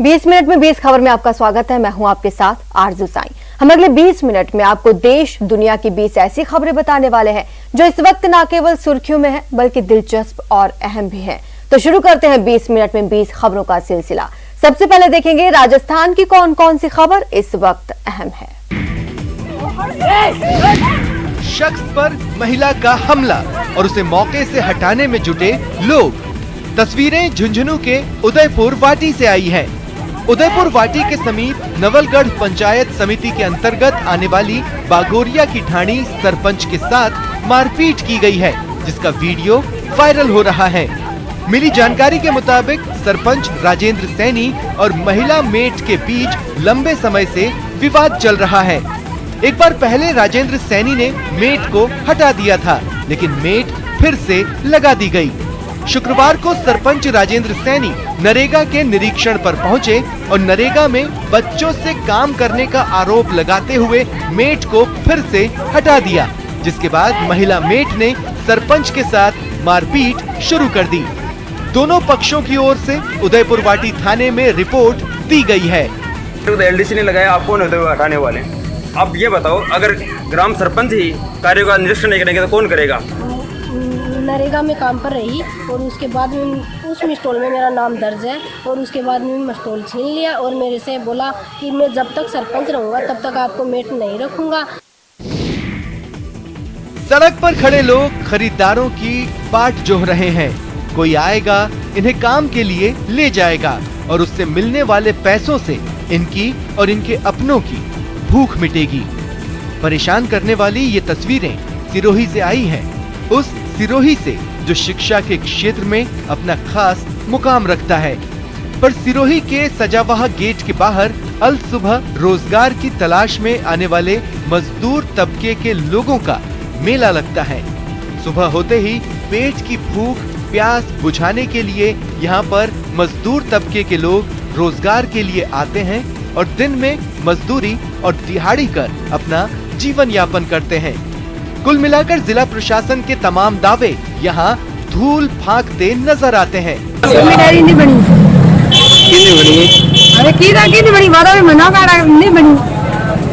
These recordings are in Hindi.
20 मिनट में 20 खबर में आपका स्वागत है। मैं हूं आपके साथ आरजू साईं। हम अगले 20 मिनट में आपको देश दुनिया की 20 ऐसी खबरें बताने वाले हैं जो इस वक्त न केवल सुर्खियों में है बल्कि दिलचस्प और अहम भी है। तो शुरू करते हैं 20 मिनट में 20 खबरों का सिलसिला। सबसे पहले देखेंगे राजस्थान की कौन कौन सी खबर इस वक्त अहम है। शख्स पर महिला का हमला और उसे मौके से हटाने में जुटे लोग। तस्वीरें झुंझुनू के उदयपुर वाटी से आई हैं। उदयपुर वाटी के समीप नवलगढ़ पंचायत समिति के अंतर्गत आने वाली बागोरिया की ढाणी सरपंच के साथ मारपीट की गई है, जिसका वीडियो वायरल हो रहा है। मिली जानकारी के मुताबिक सरपंच राजेंद्र सैनी और महिला मेट के बीच लंबे समय से विवाद चल रहा है। एक बार पहले राजेंद्र सैनी ने मेट को हटा दिया था, लेकिन मेट फिर से लगा दी गई। शुक्रवार को सरपंच राजेंद्र सैनी नरेगा के निरीक्षण पर पहुंचे और नरेगा में बच्चों से काम करने का आरोप लगाते हुए मेट को फिर से हटा दिया, जिसके बाद महिला मेट ने सरपंच के साथ मारपीट शुरू कर दी। दोनों पक्षों की ओर से उदयपुर वाटी थाने में रिपोर्ट दी गई है। तो एलडीसी ने लगाया, आप कौन होते हुए हटाने वाले? अब ये बताओ, अगर ग्राम सरपंच ही कार्यों का निरीक्षण नहीं करेंगे तो कौन करेगा? नरेगा में काम पर रही और उसके बाद में उस मिस्टोल में मेरा नाम दर्ज है और उसके बाद में मिस्टोल छीन लिया और मेरे से बोला कि मैं जब तक सरपंच रहूंगा तब तक आपको मेट नहीं रखूंगा। सड़क पर खड़े लोग खरीदारों की बाट जोह रहे हैं। कोई आएगा, इन्हें काम के लिए ले जाएगा और उससे मिलने वाले पैसों से इनकी और इनके अपनों की भूख मिटेगी। परेशान करने वाली ये तस्वीरें सिरोही से आई हैं। उस सिरोही से जो शिक्षा के क्षेत्र में अपना खास मुकाम रखता है। पर सिरोही के सजावाह गेट के बाहर अल सुबह रोजगार की तलाश में आने वाले मजदूर तबके के लोगों का मेला लगता है। सुबह होते ही पेट की भूख प्यास बुझाने के लिए यहाँ पर मजदूर तबके के लोग रोजगार के लिए आते हैं और दिन में मजदूरी और दिहाड़ी कर अपना जीवन यापन करते हैं। कुल मिलाकर जिला प्रशासन के तमाम दावे यहाँ धूल फांकते नजर आते हैं। जिम्मेदारी नहीं बनी। अरे की बनी बारा में मना का नहीं बनी।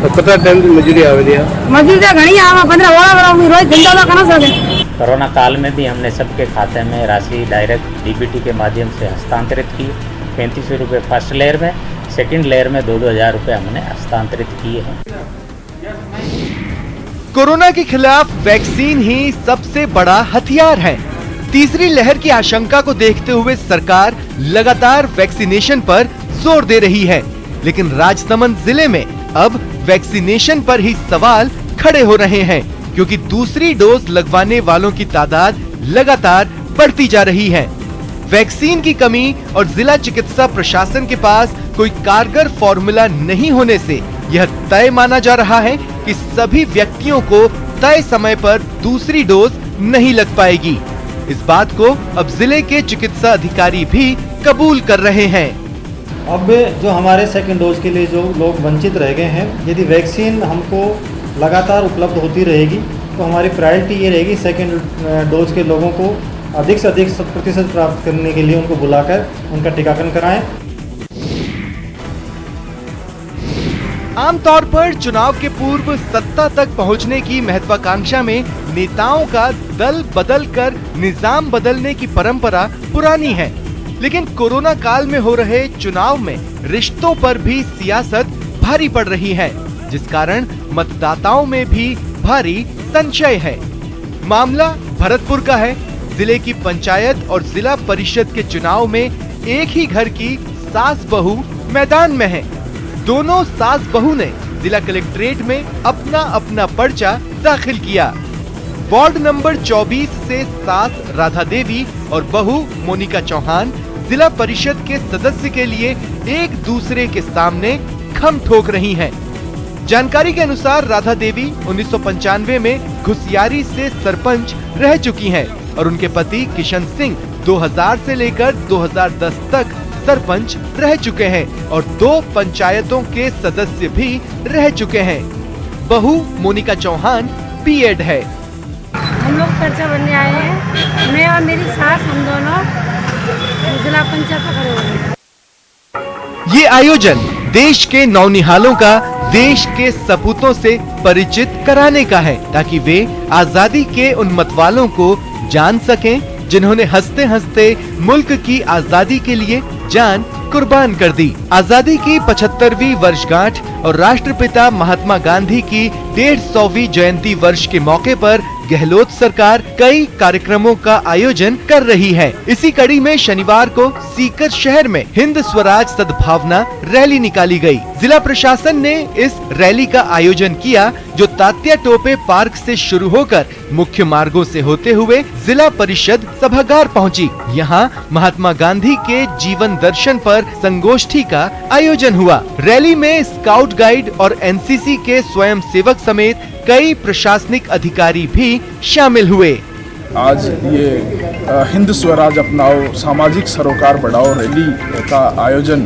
तो कितना टाइम की मजदूरी आवे दिया? मजदूरी तो घनी आवा 15 वाला रोज धंधा तो करना सके। कोरोना काल में भी हमने सबके खाते में राशि डायरेक्ट डीबीटी के माध्यम से हस्तांतरित की। 3500 रुपये फर्स्ट लेयर में, सेकंड लेयर में 2-2 हजार रुपये हमने हस्तांतरित किए हैं। कोरोना के खिलाफ वैक्सीन ही सबसे बड़ा हथियार है। तीसरी लहर की आशंका को देखते हुए सरकार लगातार वैक्सीनेशन पर जोर दे रही है, लेकिन राजसमंद जिले में अब वैक्सीनेशन पर ही सवाल खड़े हो रहे हैं, क्योंकि दूसरी डोज लगवाने वालों की तादाद लगातार बढ़ती जा रही है। वैक्सीन की कमी और जिला चिकित्सा प्रशासन के पास कोई कारगर फॉर्मूला नहीं होने से यह तय माना जा रहा है कि सभी व्यक्तियों को तय समय पर दूसरी डोज नहीं लग पाएगी। इस बात को अब जिले के चिकित्सा अधिकारी भी कबूल कर रहे हैं। अब जो हमारे सेकंड डोज के लिए जो लोग वंचित रह गए हैं, यदि वैक्सीन हमको लगातार उपलब्ध होती रहेगी तो हमारी प्रायोरिटी ये रहेगी सेकंड डोज के लोगों को अधिक से अधिक प्रतिशत प्राप्त करने के लिए उनको बुलाकर उनका टीकाकरण कराएं। आमतौर पर चुनाव के पूर्व सत्ता तक पहुंचने की महत्वाकांक्षा में नेताओं का दल बदल कर निजाम बदलने की परंपरा पुरानी है, लेकिन कोरोना काल में हो रहे चुनाव में रिश्तों पर भी सियासत भारी पड़ रही है, जिस कारण मतदाताओं में भी भारी संशय है। मामला भरतपुर का है। जिले की पंचायत और जिला परिषद के चुनाव में एक ही घर की सास बहू मैदान में है। दोनों सास बहू ने जिला कलेक्ट्रेट में अपना अपना पर्चा दाखिल किया। वार्ड नंबर 24 से सास राधा देवी और बहू मोनिका चौहान जिला परिषद के सदस्य के लिए एक दूसरे के सामने खम ठोक रही हैं। जानकारी के अनुसार राधा देवी 1995 में घुसियारी से सरपंच रह चुकी हैं और उनके पति किशन सिंह 2000 से लेकर 2010 तक सरपंच रह चुके हैं और 2 पंचायतों के सदस्य भी रह चुके हैं। बहू मोनिका चौहान बीएड है। हम लोग पर्चा बनने आए हैं, मैं और मेरी सास, हम दोनों जिला पंचायत पर खड़े हुए हैं। ये आयोजन देश के नौनिहालों का देश के सपूतों से परिचित कराने का है, ताकि वे आजादी के उन मतवालों को जान सकें जिन्होंने हंसते हंसते मुल्क की आजादी के लिए जान कुर्बान कर दी। आजादी की 75वीं वर्षगांठ और राष्ट्रपिता महात्मा गांधी की 150वीं जयंती वर्ष के मौके पर गहलोत सरकार कई कार्यक्रमों का आयोजन कर रही है। इसी कड़ी में शनिवार को सीकर शहर में हिंद स्वराज सद्भावना रैली निकाली गई। जिला प्रशासन ने इस रैली का आयोजन किया, जो तात्या टोपे पार्क से शुरू होकर मुख्य मार्गों से होते हुए जिला परिषद सभागार पहुंची। यहां महात्मा गांधी के जीवन दर्शन पर संगोष्ठी का आयोजन हुआ। रैली में स्काउट गाइड और एनसीसी के स्वयं सेवक समेत कई प्रशासनिक अधिकारी भी शामिल हुए। आज ये हिंद स्वराज अपनाओ सामाजिक सरोकार बढ़ाओ रैली का आयोजन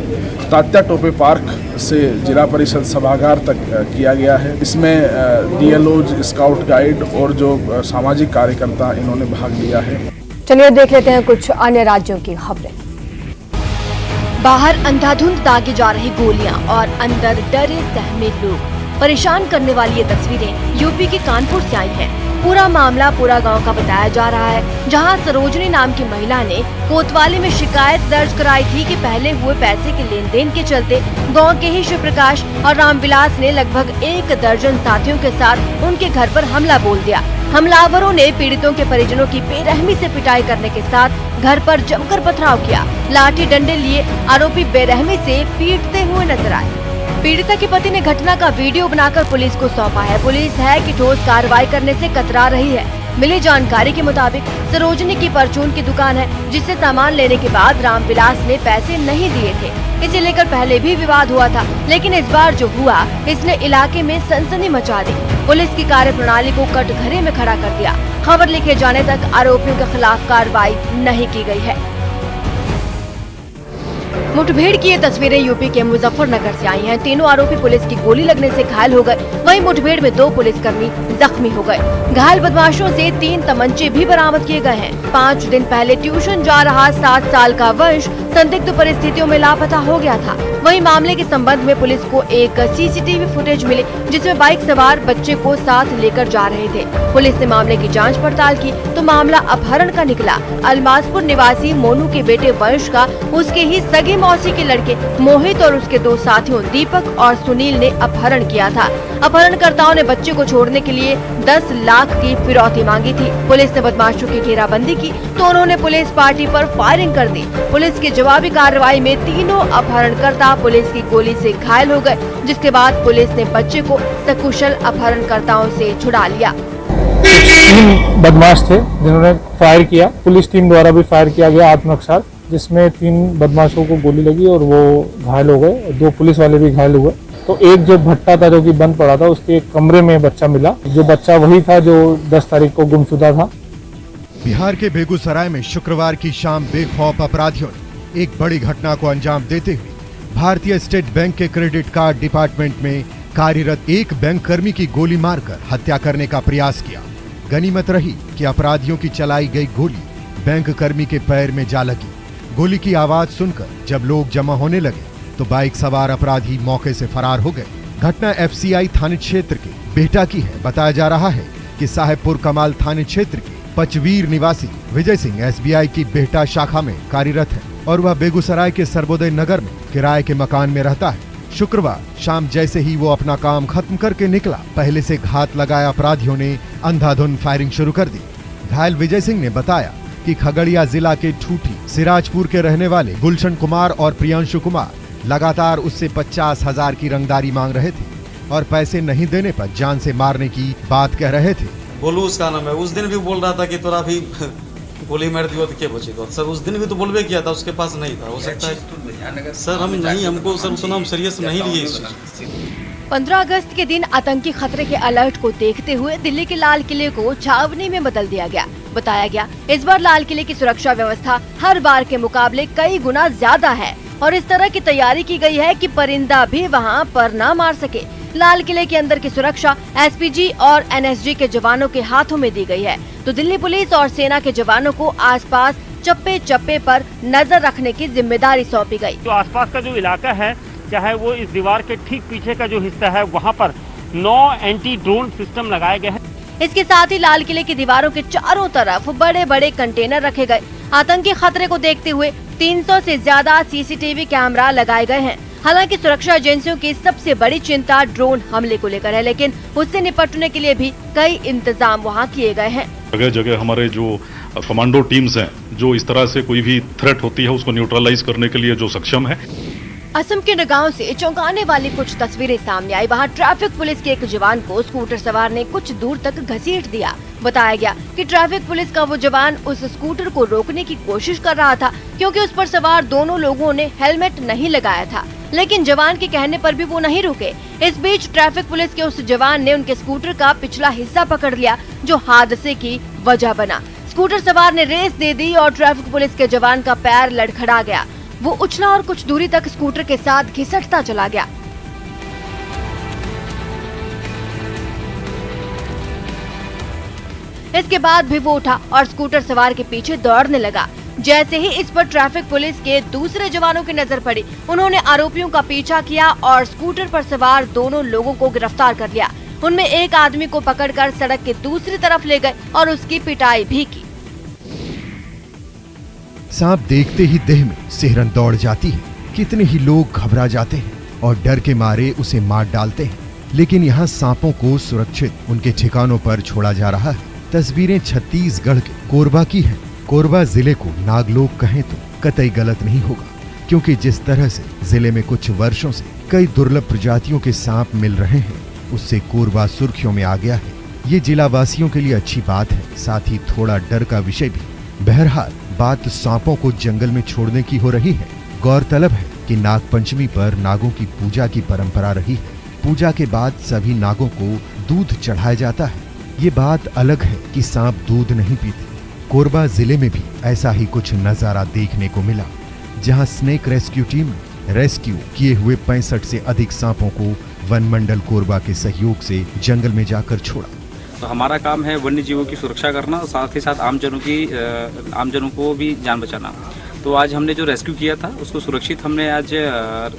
तात्या टोपे पार्क से जिला परिषद सभागार तक किया गया है। इसमें डीएलओ, स्काउट गाइड और जो सामाजिक कार्यकर्ता इन्होंने भाग लिया है। चलिए देख लेते हैं कुछ अन्य राज्यों की खबरें। बाहर अंधाधुंध दागी जा रही गोलियां और अंदर डरे सहमे लोग। परेशान करने वाली ये तस्वीरें यूपी के कानपुर से आई हैं। पूरा मामला पूरा गांव का बताया जा रहा है, जहां सरोजनी नाम की महिला ने कोतवाली में शिकायत दर्ज कराई थी कि पहले हुए पैसे के लेन देन के चलते गांव के ही शिव प्रकाश और रामविलास ने लगभग 1 दर्जन साथियों के साथ उनके घर पर हमला बोल दिया। हमलावरों ने पीड़ितों के परिजनों की बेरहमी से पिटाई करने के साथ घर पर जमकर पथराव किया। लाठी डंडे लिए आरोपी बेरहमी से पीटते हुए नजर आए। पीड़िता के पति ने घटना का वीडियो बनाकर पुलिस को सौंपा है। पुलिस है कि ठोस कार्रवाई करने से कतरा रही है। मिली जानकारी के मुताबिक सरोजनी की परचून की दुकान है, जिससे सामान लेने के बाद रामविलास ने पैसे नहीं दिए थे। इसे लेकर पहले भी विवाद हुआ था, लेकिन इस बार जो हुआ इसने इलाके में सनसनी मचा दी। पुलिस की कार्यप्रणाली को कटघरे में खड़ा कर दिया। खबर लिखे जाने तक आरोपियों के खिलाफ कार्रवाई नहीं की गई है। मुठभेड़ की ये तस्वीरें यूपी के मुजफ्फरनगर से आई हैं। तीनों आरोपी पुलिस की गोली लगने से घायल हो गए। वहीं मुठभेड़ में 2 पुलिसकर्मी जख्मी हो गए। घायल बदमाशों से 3 तमंचे भी बरामद किए गए हैं। 5 दिन पहले ट्यूशन जा रहा 7 साल का वंश संदिग्ध परिस्थितियों में लापता हो गया था। वहीं मामले के संबंध में पुलिस को एक सीसीटीवी फुटेज मिली, जिसमें बाइक सवार बच्चे को साथ लेकर जा रहे थे। पुलिस ने मामले की जांच पड़ताल की तो मामला अपहरण का निकला। अलमासपुर निवासी मोनू के बेटे वंश का उसके ही सगी मौसी के लड़के मोहित और उसके 2 साथियों दीपक और सुनील ने अपहरण किया था। अपहरणकर्ताओं ने बच्चे को छोड़ने के लिए 10 लाख की फिरौती मांगी थी। पुलिस ने बदमाशों की घेराबंदी की तो उन्होंने पुलिस पार्टी पर फायरिंग कर दी। पुलिस की जवाबी कार्रवाई में तीनों अपहरणकर्ता पुलिस की गोली से घायल हो गए, जिसके बाद पुलिस ने बच्चे को सकुशल अपहरणकर्ताओं से छुड़ा लिया। 3 बदमाश थे जिन्होंने फायर किया। पुलिस टीम द्वारा भी फायर किया गया आत्मरक्षा, जिसमें 3 बदमाशों को गोली लगी और वो घायल हो गए। 2 पुलिस वाले भी घायल हुए। तो एक जो भट्टा था जो कि बंद पड़ा था, उसके एक कमरे में बच्चा मिला। जो बच्चा वही था जो 10 तारीख को गुमशुदा था। बिहार के बेगूसराय में शुक्रवार की शाम बेखौफ अपराधियों ने एक बड़ी घटना को अंजाम देते हुए भारतीय स्टेट बैंक के क्रेडिट कार्ड डिपार्टमेंट में कार्यरत एक बैंक कर्मी की गोली मारकर हत्या करने का प्रयास किया। गनीमत रही कि अपराधियों की चलाई गई गोली बैंक कर्मी के पैर में जा लगी। गोली की आवाज सुनकर जब लोग जमा होने लगे तो बाइक सवार अपराधी मौके से फरार हो गए। घटना एफसीआई थाने क्षेत्र के बेहटा की है। बताया जा रहा है कि साहेबपुर कमाल थाने क्षेत्र के पचवीर निवासी विजय सिंह एसबीआई की बेहटा शाखा में कार्यरत है और वह बेगूसराय के सर्वोदय नगर में किराए के मकान में रहता है। शुक्रवार शाम जैसे ही वो अपना काम खत्म करके निकला, पहले से घात लगाए अपराधियों ने अंधाधुंध फायरिंग शुरू कर दी। घायल विजय सिंह ने बताया कि खगड़िया जिला के ठूठी सिराजपुर के रहने वाले गुलशन कुमार और प्रियांशु कुमार लगातार उससे 50,000 की रंगदारी मांग रहे थे और पैसे नहीं देने पर जान से मारने की बात कह रहे थे। बोलू उसका नाम है। उस दिन भी बोल रहा था कि तोरा भी गोली मार दियो तो क्या बचेगा। सर उस दिन भी तो बोलबे किया था, उसके पास नहीं था। हो सकता है सर हम नहीं, हमको सर उतना हम सीरियस नहीं लिए इस चीज। 15 अगस्त के दिन आतंकी खतरे के अलर्ट को देखते हुए दिल्ली के लाल किले को छावनी में बदल दिया गया। बताया गया इस बार लाल किले की सुरक्षा व्यवस्था हर बार के मुकाबले कई गुना ज्यादा है और इस तरह की तैयारी की गई है कि परिंदा भी वहां पर न मार सके। लाल किले के अंदर की सुरक्षा एसपीजी और एनएसजी के जवानों के हाथों में दी गई है, तो दिल्ली पुलिस और सेना के जवानों को आसपास चप्पे चप्पे पर नजर रखने की जिम्मेदारी सौंपी गई। जो आसपास का जो इलाका है, चाहे वो इस दीवार के ठीक पीछे का जो हिस्सा है, वहाँ पर 9 एंटी ड्रोन सिस्टम लगाए गए हैं। इसके साथ ही लाल किले की दीवारों के चारों तरफ बड़े बड़े कंटेनर रखे गए। आतंकी खतरे को देखते हुए 300 से ज्यादा सीसीटीवी कैमरा लगाए गए हैं। हालांकि सुरक्षा एजेंसियों की सबसे बड़ी चिंता ड्रोन हमले को लेकर है, लेकिन उससे निपटने के लिए भी कई इंतजाम वहां किए गए हैं। जगह जगह हमारे जो कमांडो टीम्स हैं, जो इस तरह से कोई भी थ्रेट होती है उसको न्यूट्रलाइज करने के लिए जो सक्षम है। असम के नगांव से चौंकाने वाली कुछ तस्वीरें सामने आई। वहां ट्रैफिक पुलिस के एक जवान को स्कूटर सवार ने कुछ दूर तक घसीट दिया। बताया गया कि ट्रैफिक पुलिस का वो जवान उस स्कूटर को रोकने की कोशिश कर रहा था, क्योंकि उस पर सवार दोनों लोगों ने हेलमेट नहीं लगाया था, लेकिन जवान के कहने पर भी वो नहीं रुके। इस बीच ट्रैफिक पुलिस के उस जवान ने उनके स्कूटर का पिछला हिस्सा पकड़ लिया, जो हादसे की वजह बना। स्कूटर सवार ने रेस दे दी और ट्रैफिक पुलिस के जवान का पैर लड़खड़ा गया। वो उछला और कुछ दूरी तक स्कूटर के साथ घिसटता चला गया। इसके बाद भी वो उठा और स्कूटर सवार के पीछे दौड़ने लगा। जैसे ही इस पर ट्रैफिक पुलिस के दूसरे जवानों की नजर पड़ी, उन्होंने आरोपियों का पीछा किया और स्कूटर पर सवार दोनों लोगों को गिरफ्तार कर लिया। उनमें एक आदमी को पकड़कर सड़क के दूसरी तरफ ले गए और उसकी पिटाई भी की। सांप देखते ही देह में सिहरन दौड़ जाती है। कितने ही लोग घबरा जाते हैं और डर के मारे उसे मार डालते हैं, लेकिन यहाँ सांपों को सुरक्षित उनके ठिकानों पर छोड़ा जा रहा है। तस्वीरें छत्तीसगढ़ के कोरबा की हैं। कोरबा जिले को नागलोक कहें तो कतई गलत नहीं होगा, क्योंकि जिस तरह से जिले में कुछ वर्षों से कई दुर्लभ प्रजातियों के सांप मिल रहे हैं, उससे कोरबा सुर्खियों में आ गया है। ये जिला वासियों के लिए अच्छी बात है, साथ ही थोड़ा डर का विषय भी। बहरहाल बात सांपों को जंगल में छोड़ने की हो रही है। गौरतलब है कि नागपंचमी पर नागों की पूजा की परंपरा रही है। पूजा के बाद सभी नागों को दूध चढ़ाया जाता है। ये बात अलग है कि सांप दूध नहीं पीते। कोरबा जिले में भी ऐसा ही कुछ नजारा देखने को मिला, जहां स्नेक रेस्क्यू टीम ने रेस्क्यू किए हुए 65 से अधिक सांपों को वन मंडल कोरबा के सहयोग से जंगल में जाकर छोड़ा। तो हमारा काम है वन्य जीवों की सुरक्षा करना, साथ ही साथ आमजनों को भी जान बचाना। तो आज हमने जो रेस्क्यू किया था उसको सुरक्षित हमने आज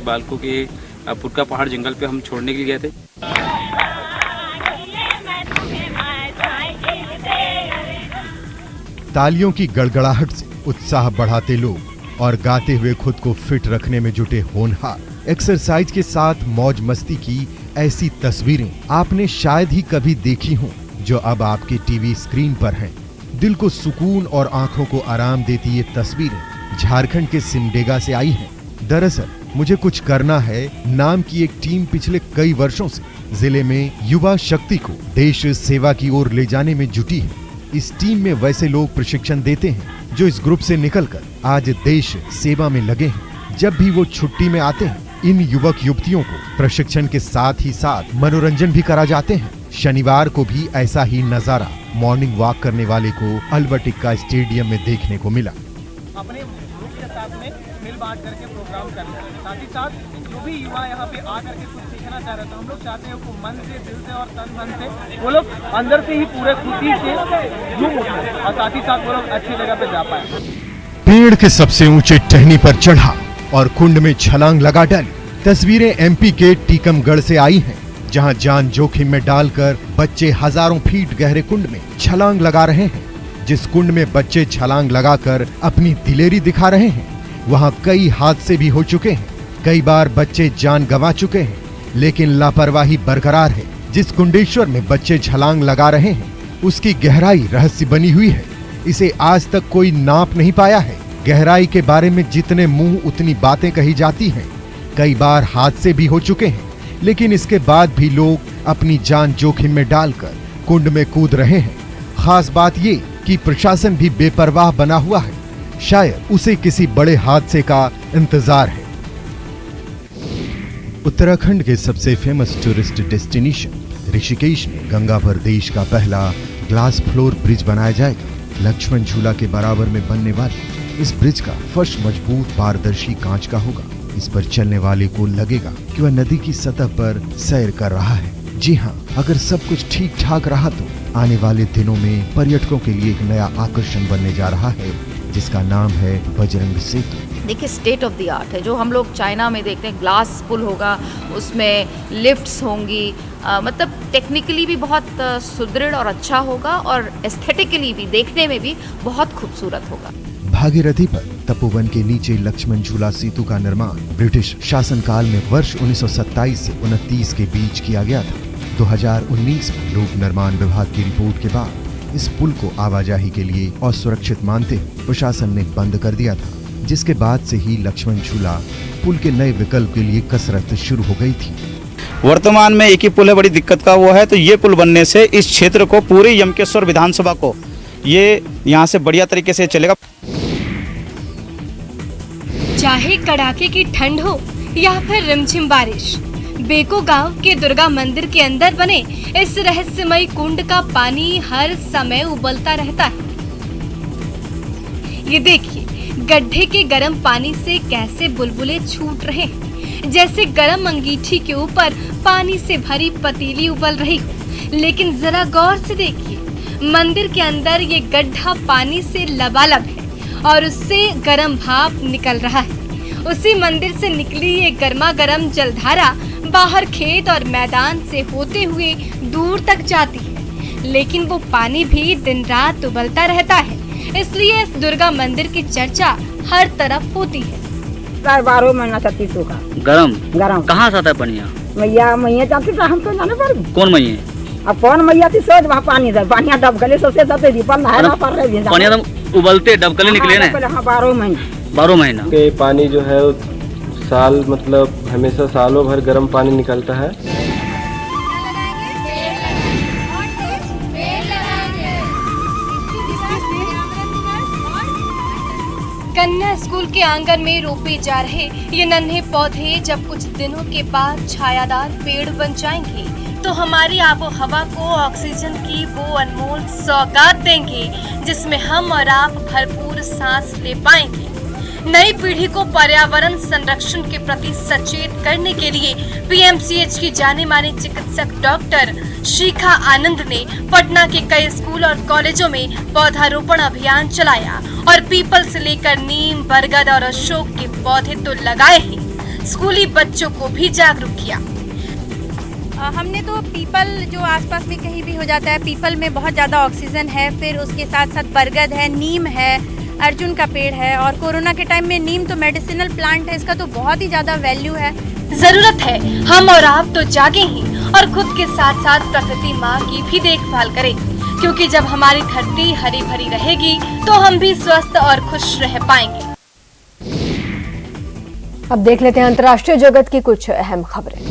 बालकों के पुरका पहाड़ जंगल पे हम छोड़ने के लिए गए थे। तालियों की गड़गड़ाहट से उत्साह बढ़ाते लोग और गाते हुए खुद को फिट रखने में जुटे होनहार। एक्सरसाइज के साथ मौज मस्ती की ऐसी तस्वीरें आपने शायद ही कभी देखी हों, जो अब आपके टीवी स्क्रीन पर हैं। दिल को सुकून और आंखों को आराम देती ये तस्वीरें झारखंड के सिमडेगा से आई हैं। दरअसल मुझे कुछ करना है नाम की एक टीम पिछले कई वर्षों से जिले में युवा शक्ति को देश सेवा की ओर ले जाने में जुटी है। इस टीम में वैसे लोग प्रशिक्षण देते हैं जो इस ग्रुप से निकलकर आज देश सेवा में लगे हैं। जब भी वो छुट्टी में आते हैं, इन युवक युवतियों को प्रशिक्षण के साथ ही साथ मनोरंजन भी करा जाते हैं। शनिवार को भी ऐसा ही नजारा मॉर्निंग वॉक करने वाले को अल्बर्ट एक्का स्टेडियम में देखने को मिला। अपने ग्रुप के साथ में मिल बांट करके प्रोग्राम करते हैं, साथ ही साथ जो भी युवा यहाँ पे आ करके कुछ सीखना चाह रहे हैं, तो हम लोग चाहते हैं वो मन से, दिल से और तन मन से वो लोग अंदर से ही पूरे खुशी से झूम उठे और साथ ही साथ वो लोग अच्छी जगह पे जा पाए। पेड़ के सबसे ऊंचे टहनी पर चढ़ा और कुंड में छलांग लगा डाली। तस्वीरें एमपी के टीकमगढ़ से आई हैं, जहां जान जोखिम में डालकर बच्चे हजारों फीट गहरे कुंड में छलांग लगा रहे हैं। जिस कुंड में बच्चे छलांग लगाकर अपनी दिलेरी दिखा रहे हैं, वहां कई हादसे भी हो चुके हैं। कई बार बच्चे जान गंवा चुके हैं, लेकिन लापरवाही बरकरार है। जिस कुंडेश्वर में बच्चे छलांग लगा रहे हैं, उसकी गहराई रहस्य बनी हुई है। इसे आज तक कोई नाप नहीं पाया है। गहराई के बारे में जितने मुंह उतनी बातें कही जाती हैं। कई बार हादसे भी हो चुके हैं, लेकिन इसके बाद भी लोग अपनी जान जोखिम में डालकर कुंड में कूद रहे हैं। खास बात ये कि प्रशासन भी बेपरवाह बना हुआ है। शायद उसे किसी बड़े हादसे का इंतजार है। उत्तराखंड के सबसे फेमस टूरिस्ट डेस्टिनेशन ऋषिकेश में गंगा पर देश का पहला ग्लास फ्लोर ब्रिज बनाया जाएगा। लक्ष्मण झूला के बराबर में बनने वाले इस ब्रिज का फर्श मजबूत पारदर्शी कांच का होगा। इस पर चलने वाले को लगेगा कि वह नदी की सतह पर सैर कर रहा है। जी हाँ, अगर सब कुछ ठीक ठाक रहा तो आने वाले दिनों में पर्यटकों के लिए एक नया आकर्षण बनने जा रहा है जिसका नाम है बजरंग सेतु। देखिए स्टेट ऑफ द आर्ट है, जो हम लोग चाइना में देखते हैं, ग्लास पुल होगा, उसमें लिफ्ट्स होंगी, मतलब टेक्निकली भी बहुत सुदृढ़ और अच्छा होगा और एस्थेटिकली भी देखने में भी बहुत खूबसूरत होगा। भागीरथी पर तपोवन के नीचे लक्ष्मण झूला सेतु का निर्माण ब्रिटिश शासनकाल में वर्ष 1927 से 29 के बीच किया गया था। 2019 में लोक निर्माण विभाग की रिपोर्ट के बाद इस पुल को आवाजाही के लिए असुरक्षित मानते हुए प्रशासन ने बंद कर दिया था, जिसके बाद से ही लक्ष्मण झूला पुल के नए विकल्प के लिए कसरत शुरू हो गई थी। वर्तमान में एक ही पुल है, बड़ी दिक्कत का वो है, तो ये पुल बनने से इस क्षेत्र को, पूरे यमकेश्वर विधानसभा को ये यहाँ से बढ़िया तरीके से चलेगा। चाहे कड़ाके की ठंड हो या फिर रिमझिम बारिश, बेको गांव के दुर्गा मंदिर के अंदर बने इस रहस्यमय कुंड का पानी हर समय उबलता रहता है। ये देखिए गड्ढे के गर्म पानी से कैसे बुलबुले छूट रहे हैं, जैसे गर्म अंगीठी के ऊपर पानी से भरी पतीली उबल रही हो। लेकिन जरा गौर से देखिए, मंदिर के अंदर ये गड्ढा पानी से लबालब है और उससे गर्म भाप निकल रहा है। उसी मंदिर से निकली ये गर्मा गर्म जलधारा बाहर खेत और मैदान से होते हुए दूर तक जाती है, लेकिन वो पानी भी दिन रात उबलता रहता है। इसलिए इस दुर्गा मंदिर की चर्चा हर तरफ होती है। 12 महीना 36 का गरम कहाँ से आता है पनिया? मैया जाती तो हम तो जाने पर कौन मैया? अब कौन मैया थी सोच वहाँ पानी दे, पानी डबकले सबसे दबे दी पर नहाना पड़ रही है। पानी एकदम उबलते डबकले निकले ना? हाँ 12 महीना के पानी जो है साल मतलब हमेशा सालों भर गर्म पानी निकलता है। कन्या स्कूल के आंगन में रोपे जा रहे ये नन्हे पौधे जब कुछ दिनों के बाद छायादार पेड़ बन जाएंगे तो हमारी आबो हवा को ऑक्सीजन की वो अनमोल सौगात देंगे जिसमें हम और आप भरपूर सांस ले पाएंगे। नई पीढ़ी को पर्यावरण संरक्षण के प्रति सचेत करने के लिए पीएमसीएच की जाने माने चिकित्सक डॉक्टर शिखा आनंद ने पटना के कई स्कूल और कॉलेजों में पौधारोपण अभियान चलाया और पीपल से लेकर नीम, बरगद और अशोक के पौधे तो लगाए ही, स्कूली बच्चों को भी जागरूक किया। हमने तो पीपल जो आसपास में कहीं भी हो जाता है, पीपल में बहुत ज़्यादा ऑक्सीजन है, फिर उसके साथ साथ बरगद है, नीम है, अर्जुन का पेड़ है और कोरोना के टाइम में नीम तो मेडिसिनल प्लांट है, इसका तो बहुत ही ज़्यादा वैल्यू है। जरूरत है हम और आप तो जागे ही और खुद के साथ साथ प्रकृति माँ की भी देखभाल करें, क्योंकि जब हमारी धरती हरी भरी रहेगी तो हम भी स्वस्थ और खुश रह पाएंगे। अब देख लेते हैं अंतर्राष्ट्रीय जगत की कुछ अहम खबरें।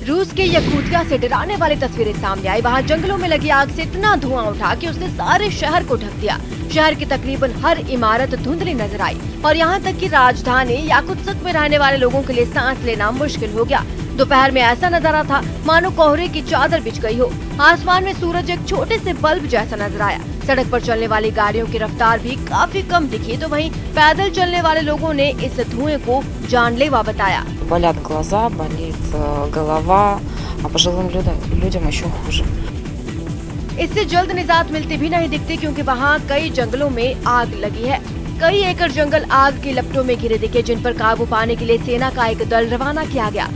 रूस के यकूतिया से डराने वाली तस्वीरें सामने आई। वहां जंगलों में लगी आग से इतना धुआं उठा कि उसने सारे शहर को ढक दिया। शहर की तकरीबन हर इमारत धुंधली नजर आई और यहाँ तक कि राजधानी याकुत्स्क में रहने वाले लोगों के लिए सांस लेना मुश्किल हो गया। दोपहर में ऐसा नजारा था मानो कोहरे की चादर बिछ गई हो। आसमान में सूरज एक छोटे से बल्ब जैसा नजर आया। सड़क पर चलने वाली गाड़ियों की रफ्तार भी काफी कम दिखी, तो वहीं पैदल चलने वाले लोगों ने इस धुएं को जानलेवा बताया। Болят глаза, болит голова, а пожилым людям еще хуже। इससे जल्द निजात मिलती भी नहीं दिखती, क्योंकि वहाँ कई जंगलों में आग लगी है। कई एकड़ जंगल आग की लपटों में घिरे दिखे, जिन पर काबू पाने के लिए सेना का एक दल रवाना किया गया।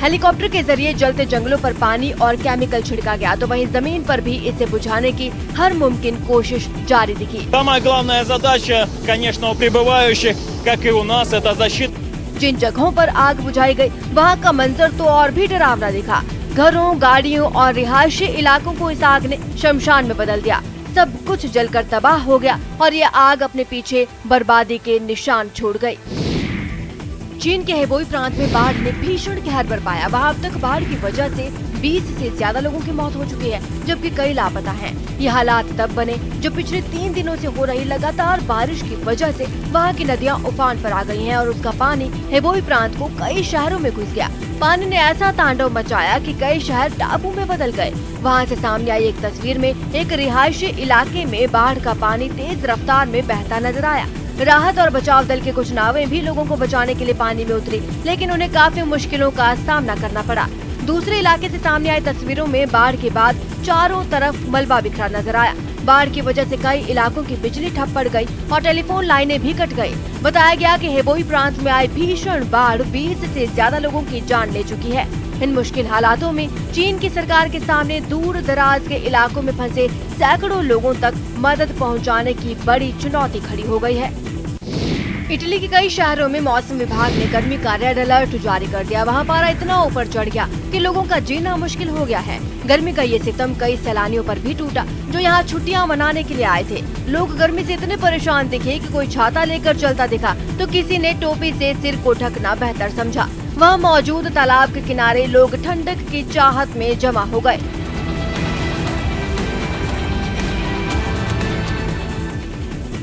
हेलीकॉप्टर के जरिए जलते जंगलों पर पानी और केमिकल छिड़का गया, तो वहीं जमीन पर भी इसे बुझाने की हर मुमकिन कोशिश जारी दिखी। Самая главная задача, конечно, у прибывающих, как и у нас, это защита। जिन जगहों पर आग बुझाई गई वहाँ का मंजर तो और भी डरावना दिखा। घरों, गाड़ियों और रिहायशी इलाकों को इस आग ने शमशान में बदल दिया। सब कुछ जलकर तबाह हो गया और ये आग अपने पीछे बर्बादी के निशान छोड़ गई। चीन के हेबोई प्रांत में बाढ़ ने भीषण कहर बरपाया। वहाँ अब तक बाढ़ की वजह से 20 से ज्यादा लोगों की मौत हो चुकी है, जबकि कई लापता हैं। ये हालात तब बने जो पिछले 3 दिनों से हो रही लगातार बारिश की वजह से वहाँ की नदियाँ उफान पर आ गई हैं और उसका पानी हेबोई प्रांत को कई शहरों में घुस गया। पानी ने ऐसा तांडव मचाया कि कई शहर टापू में बदल गए। वहाँ से सामने आई एक तस्वीर में एक रिहायशी इलाके में बाढ़ का पानी तेज रफ्तार में बहता नजर आया। राहत और बचाव दल के कुछ नावें भी लोगों को बचाने के लिए पानी में उतरी, लेकिन उन्हें काफी मुश्किलों का सामना करना पड़ा। दूसरे इलाके से सामने आई तस्वीरों में बाढ़ के बाद चारों तरफ मलबा बिखरा नजर आया। बाढ़ की वजह से कई इलाकों की बिजली ठप पड़ गई और टेलीफोन लाइनें भी कट गई। बताया गया कि हेबोई प्रांत में आई भीषण बाढ़ 20 से ज्यादा लोगों की जान ले चुकी है। इन मुश्किल हालातों में चीन की सरकार के सामने दूर दराज के इलाकों में फंसे सैकड़ों लोगों तक मदद पहुंचाने की बड़ी चुनौती खड़ी हो गई है। इटली के कई शहरों में मौसम विभाग ने गर्मी का रेड अलर्ट जारी कर दिया। वहां पारा इतना ऊपर चढ़ गया कि लोगों का जीना मुश्किल हो गया है। गर्मी का ये सितम कई सैलानियों पर भी टूटा जो यहाँ छुट्टियां मनाने के लिए आए थे। लोग गर्मी से इतने परेशान दिखे कि कोई छाता लेकर चलता दिखा तो किसी ने टोपी से सिर को ढकना बेहतर समझा। वहाँ मौजूद तालाब के किनारे लोग ठंडक की चाहत में जमा हो गए।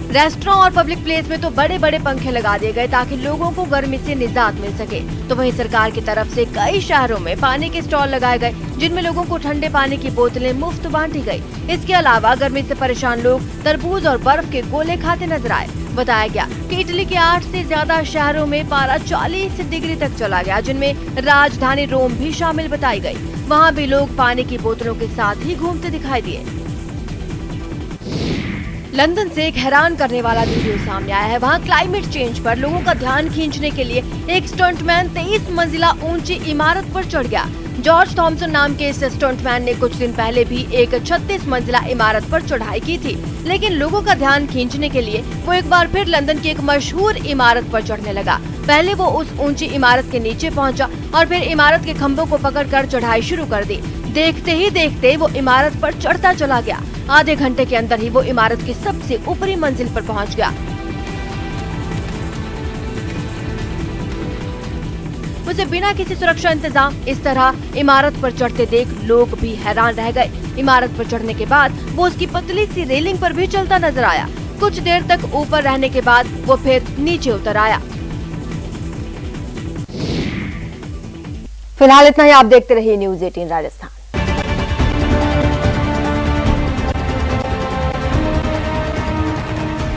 रेस्टोरेंट और पब्लिक प्लेस में तो बड़े बड़े पंखे लगा दिए गए ताकि लोगों को गर्मी से निजात मिल सके। तो वहीं सरकार की तरफ से कई शहरों में पानी के स्टॉल लगाए गए जिनमें लोगों को ठंडे पानी की बोतलें मुफ्त बांटी गई। इसके अलावा गर्मी से परेशान लोग तरबूज और बर्फ के गोले खाते नजर आए। बताया गया कि इटली के 8 से ज्यादा शहरों में पारा 40 डिग्री तक चला गया, जिनमें राजधानी रोम भी शामिल बताई गई। वहाँ भी लोग पानी की बोतलों के साथ ही घूमते दिखाई दिए। लंदन से एक हैरान करने वाला वीडियो सामने आया है। वहाँ क्लाइमेट चेंज पर लोगों का ध्यान खींचने के लिए एक स्टंटमैन 23 मंजिला ऊंची इमारत पर चढ़ गया। जॉर्ज थॉमसन नाम के इस स्टंटमैन ने कुछ दिन पहले भी एक 36 मंजिला इमारत पर चढ़ाई की थी, लेकिन लोगों का ध्यान खींचने के लिए वो एक बार फिर लंदन की एक मशहूर इमारत पर चढ़ने लगा। पहले वो उस ऊंची इमारत के नीचे पहुंचा और फिर इमारत के खंभों को पकड़कर चढ़ाई शुरू कर दी। देखते ही देखते वो इमारत पर चढ़ता चला गया। आधे घंटे के अंदर ही वो इमारत की सबसे ऊपरी मंजिल पर पहुंच गया। उसे बिना किसी सुरक्षा इंतजाम इस तरह इमारत पर चढ़ते देख लोग भी हैरान रह गए। इमारत पर चढ़ने के बाद वो उसकी पतली सी रेलिंग पर भी चलता नजर आया। कुछ देर तक ऊपर रहने के बाद वो फिर नीचे उतर आया। फिलहाल इतना ही। आप देखते रहिए न्यूज़ 18 राजस्थान।